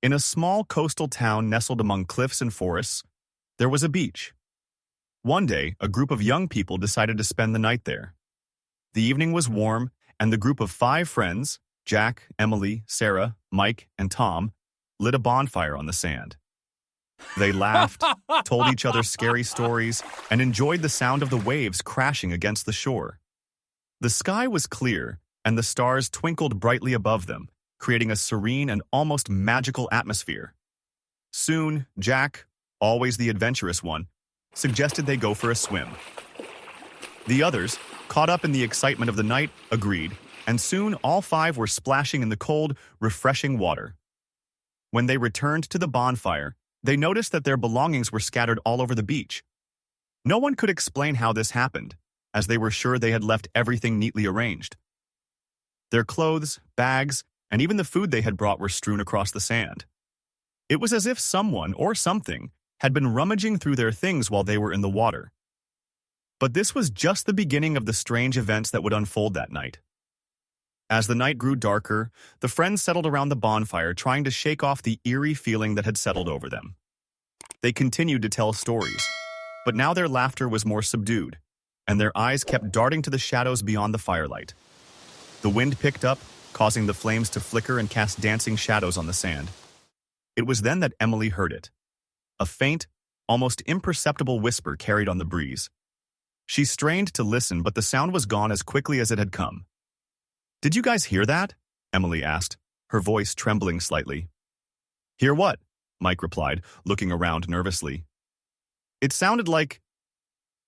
In a small coastal town nestled among cliffs and forests, there was a beach. One day, a group of young people decided to spend the night there. The evening was warm, and the group of 5 friends, Jack, Emily, Sarah, Mike, and Tom, lit a bonfire on the sand. They laughed, told each other scary stories, and enjoyed the sound of the waves crashing against the shore. The sky was clear, and the stars twinkled brightly above them, creating a serene and almost magical atmosphere. Soon, Jack, always the adventurous one, suggested they go for a swim. The others, caught up in the excitement of the night, agreed, and soon all 5 were splashing in the cold, refreshing water. When they returned to the bonfire, they noticed that their belongings were scattered all over the beach. No one could explain how this happened, as they were sure they had left everything neatly arranged. Their clothes, bags, and even the food they had brought were strewn across the sand. It was as if someone or something had been rummaging through their things while they were in the water. But this was just the beginning of the strange events that would unfold that night. As the night grew darker, the friends settled around the bonfire trying to shake off the eerie feeling that had settled over them. They continued to tell stories, but now their laughter was more subdued, and their eyes kept darting to the shadows beyond the firelight. The wind picked up, causing the flames to flicker and cast dancing shadows on the sand. It was then that Emily heard it. A faint, almost imperceptible whisper carried on the breeze. She strained to listen, but the sound was gone as quickly as it had come. "Did you guys hear that?" Emily asked, her voice trembling slightly. "Hear what?" Mike replied, looking around nervously. "It sounded like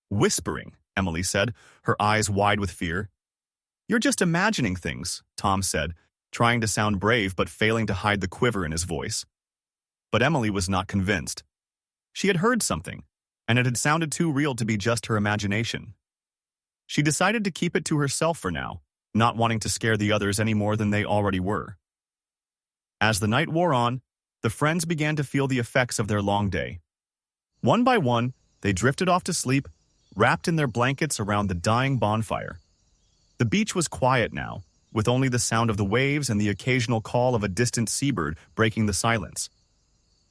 whispering," Emily said, her eyes wide with fear. "You're just imagining things," Tom said, trying to sound brave but failing to hide the quiver in his voice. But Emily was not convinced. She had heard something, and it had sounded too real to be just her imagination. She decided to keep it to herself for now, not wanting to scare the others any more than they already were. As the night wore on, the friends began to feel the effects of their long day. One by one, they drifted off to sleep, wrapped in their blankets around the dying bonfire. The beach was quiet now, with only the sound of the waves and the occasional call of a distant seabird breaking the silence.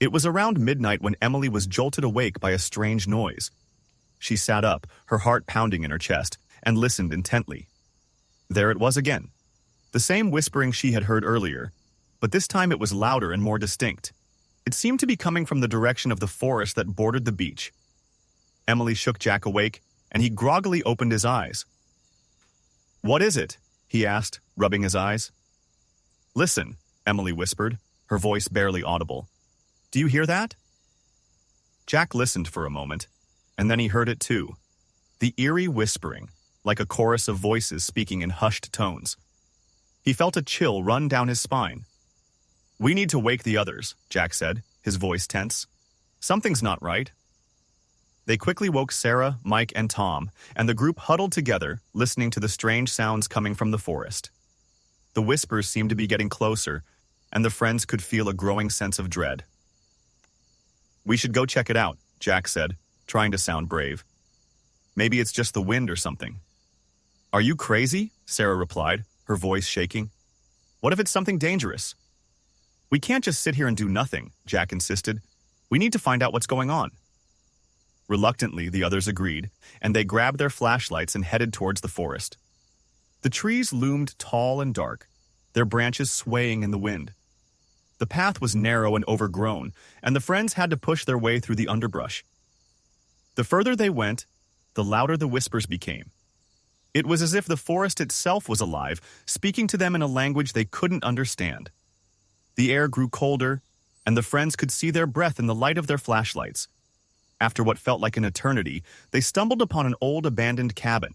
It was around midnight when Emily was jolted awake by a strange noise. She sat up, her heart pounding in her chest, and listened intently. There it was again. The same whispering she had heard earlier, but this time it was louder and more distinct. It seemed to be coming from the direction of the forest that bordered the beach. Emily shook Jack awake, and he groggily opened his eyes. "What is it?" he asked, rubbing his eyes. "Listen," Emily whispered, her voice barely audible. "Do you hear that?" Jack listened for a moment, and then he heard it too. The eerie whispering, like a chorus of voices speaking in hushed tones. He felt a chill run down his spine. "We need to wake the others," Jack said, his voice tense. "Something's not right." They quickly woke Sarah, Mike, and Tom, and the group huddled together, listening to the strange sounds coming from the forest. The whispers seemed to be getting closer, and the friends could feel a growing sense of dread. "We should go check it out," Jack said, trying to sound brave. "Maybe it's just the wind or something." "Are you crazy?" Sarah replied, her voice shaking. "What if it's something dangerous?" "We can't just sit here and do nothing," Jack insisted. "We need to find out what's going on." Reluctantly, the others agreed, and they grabbed their flashlights and headed towards the forest. The trees loomed tall and dark, their branches swaying in the wind. The path was narrow and overgrown, and the friends had to push their way through the underbrush. The further they went, the louder the whispers became. It was as if the forest itself was alive, speaking to them in a language they couldn't understand. The air grew colder, and the friends could see their breath in the light of their flashlights. After what felt like an eternity, they stumbled upon an old abandoned cabin.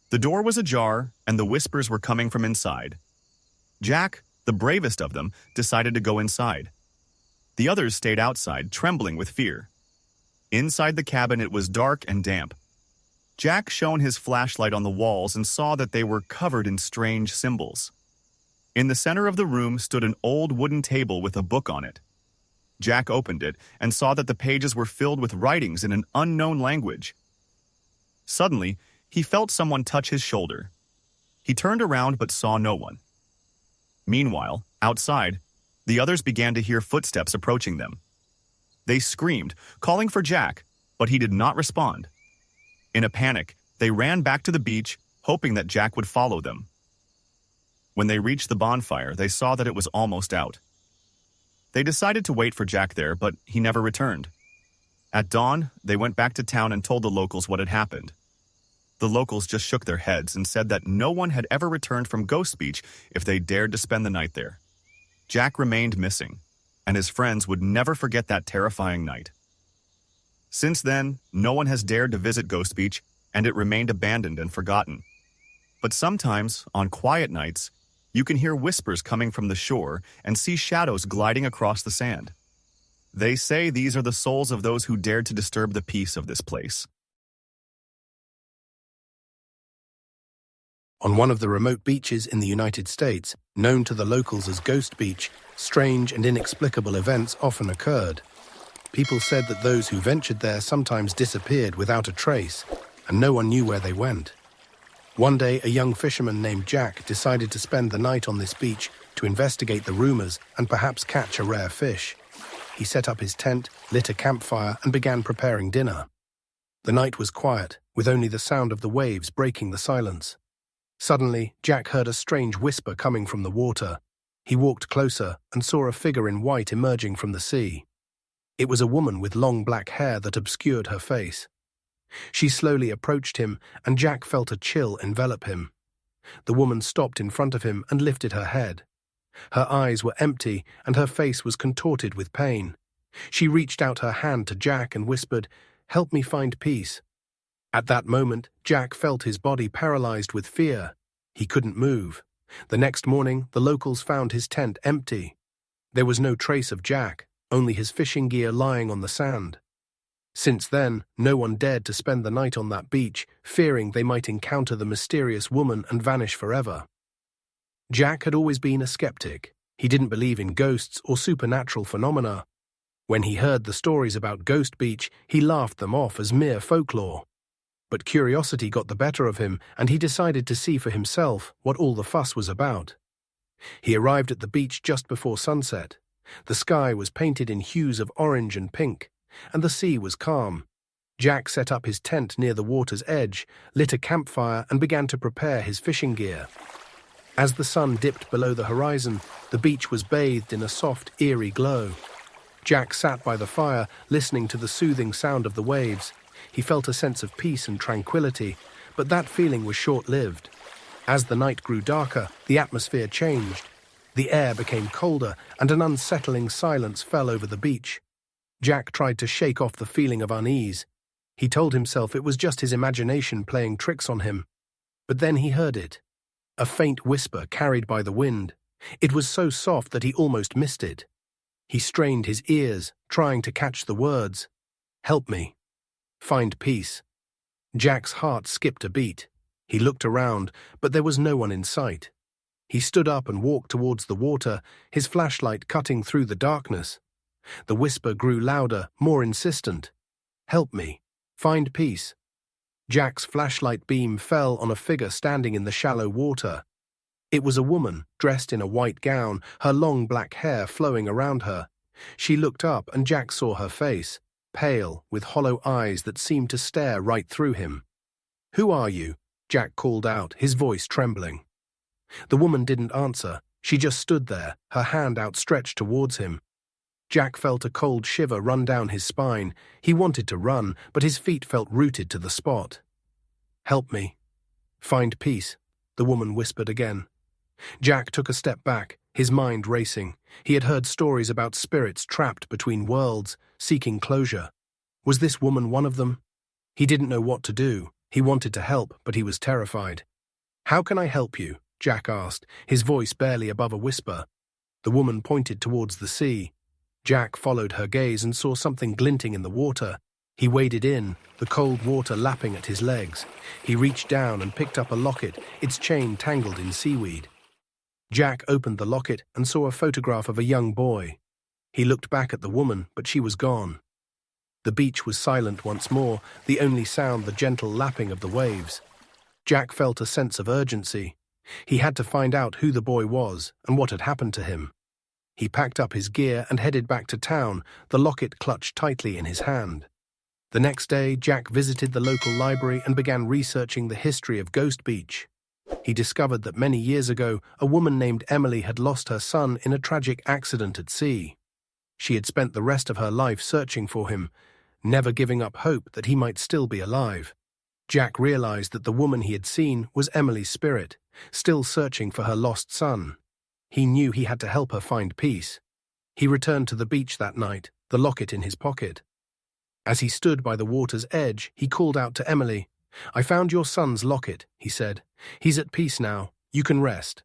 The door was ajar, and the whispers were coming from inside. Jack, the bravest of them, decided to go inside. The others stayed outside, trembling with fear. Inside the cabin, it was dark and damp. Jack shone his flashlight on the walls and saw that they were covered in strange symbols. In the center of the room stood an old wooden table with a book on it. Jack opened it and saw that the pages were filled with writings in an unknown language. Suddenly, he felt someone touch his shoulder. He turned around but saw no one. Meanwhile, outside, The others began to hear footsteps approaching them. They screamed, calling for Jack, but he did not respond. In a panic, they ran back to the beach, hoping that Jack would follow them. When they reached the bonfire, they saw that it was almost out. They decided to wait for Jack there, but he never returned. At dawn, they went back to town and told the locals what had happened. The locals just shook their heads and said that no one had ever returned from Ghost Beach if they dared to spend the night there. Jack remained missing, and his friends would never forget that terrifying night. Since then, no one has dared to visit Ghost Beach, and it remained abandoned and forgotten. But sometimes, on quiet nights, you can hear whispers coming from the shore and see shadows gliding across the sand. They say these are the souls of those who dared to disturb the peace of this place. On one of the remote beaches in the United States, known to the locals as Ghost Beach, strange and inexplicable events often occurred. People said that those who ventured there sometimes disappeared without a trace, and no one knew where they went. One day, a young fisherman named Jack decided to spend the night on this beach to investigate the rumors and perhaps catch a rare fish. He set up his tent, lit a campfire, and began preparing dinner. The night was quiet, with only the sound of the waves breaking the silence. Suddenly, Jack heard a strange whisper coming from the water. He walked closer and saw a figure in white emerging from the sea. It was a woman with long black hair that obscured her face. She slowly approached him, and Jack felt a chill envelop him. The woman stopped in front of him and lifted her head. Her eyes were empty, and her face was contorted with pain. She reached out her hand to Jack and whispered, "Help me find peace." At that moment, Jack felt his body paralyzed with fear. He couldn't move. The next morning, the locals found his tent empty. There was no trace of Jack, only his fishing gear lying on the sand. Since then, no one dared to spend the night on that beach, fearing they might encounter the mysterious woman and vanish forever. Jack had always been a skeptic. He didn't believe in ghosts or supernatural phenomena. When he heard the stories about Ghost Beach, he laughed them off as mere folklore. But curiosity got the better of him, and he decided to see for himself what all the fuss was about. He arrived at the beach just before sunset. The sky was painted in hues of orange and pink, and the sea was calm. Jack set up his tent near the water's edge, lit a campfire, and began to prepare his fishing gear. As the sun dipped below the horizon, the beach was bathed in a soft, eerie glow. Jack sat by the fire, listening to the soothing sound of the waves. He felt a sense of peace and tranquility, but that feeling was short-lived. As the night grew darker, the atmosphere changed. The air became colder, and an unsettling silence fell over the beach. Jack tried to shake off the feeling of unease. He told himself it was just his imagination playing tricks on him. But then he heard it. A faint whisper carried by the wind. It was so soft that he almost missed it. He strained his ears, trying to catch the words. "Help me. Find peace." Jack's heart skipped a beat. He looked around, but there was no one in sight. He stood up and walked towards the water, his flashlight cutting through the darkness. The whisper grew louder, more insistent. "Help me. Find peace." Jack's flashlight beam fell on a figure standing in the shallow water. It was a woman, dressed in a white gown, her long black hair flowing around her. She looked up, and Jack saw her face, pale, with hollow eyes that seemed to stare right through him. "Who are you?" Jack called out, his voice trembling. The woman didn't answer. She just stood there, her hand outstretched towards him. Jack felt a cold shiver run down his spine. He wanted to run, but his feet felt rooted to the spot. "Help me. Find peace," the woman whispered again. Jack took a step back, his mind racing. He had heard stories about spirits trapped between worlds, seeking closure. Was this woman one of them? He didn't know what to do. He wanted to help, but he was terrified. "How can I help you?" Jack asked, his voice barely above a whisper. The woman pointed towards the sea. Jack followed her gaze and saw something glinting in the water. He waded in, the cold water lapping at his legs. He reached down and picked up a locket, its chain tangled in seaweed. Jack opened the locket and saw a photograph of a young boy. He looked back at the woman, but she was gone. The beach was silent once more, the only sound the gentle lapping of the waves. Jack felt a sense of urgency. He had to find out who the boy was and what had happened to him. He packed up his gear and headed back to town, the locket clutched tightly in his hand. The next day, Jack visited the local library and began researching the history of Ghost Beach. He discovered that many years ago, a woman named Emily had lost her son in a tragic accident at sea. She had spent the rest of her life searching for him, never giving up hope that he might still be alive. Jack realized that the woman he had seen was Emily's spirit, still searching for her lost son. He knew he had to help her find peace. He returned to the beach that night, the locket in his pocket. As he stood by the water's edge, he called out to Emily. "I found your son's locket," he said. "He's at peace now. You can rest."